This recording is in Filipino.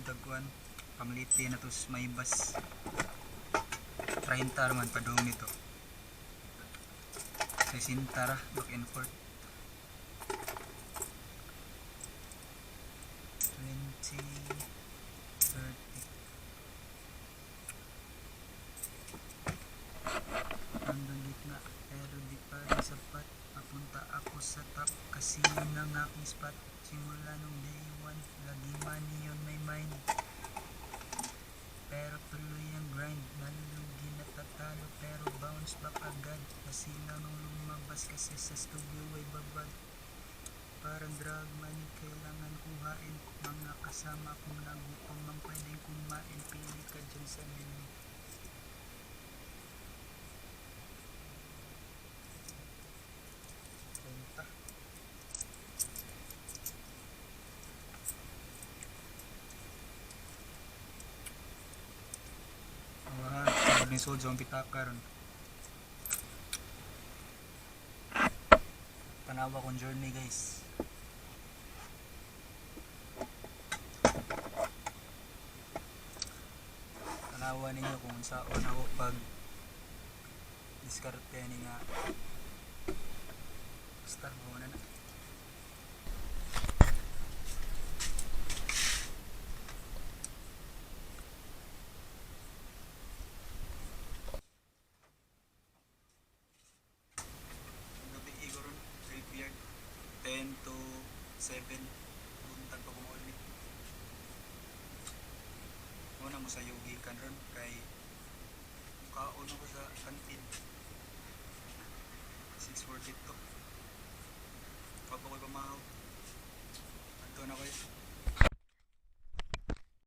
tagkuan pamliti na tos may bas 30 man padung nito 60 ra back and forth 20 30 andun gitna pero di pa rin sapat papunta ako sa top kasi yun ang aking spot simula nung day 1 lagi money on my mind pero tuloy ang grind nalugi natatalo pero bounce back agad kasi lang nung lumabas kasi sa studio ay babad parang drug money kailangan kuhain mga kasama kong nagutom mang pwedeng kumain pili ka dyan sa menu punta sabag ni Sojo ang pitaka ron tanawa kong journey guys tanawa ninyo kung saan ako pag diskarte ni nga basta muna na gabi igoron graveyard 10 to 7 buntag pa kung ulit muna mo sa yogi kan ron kay kaon ako sa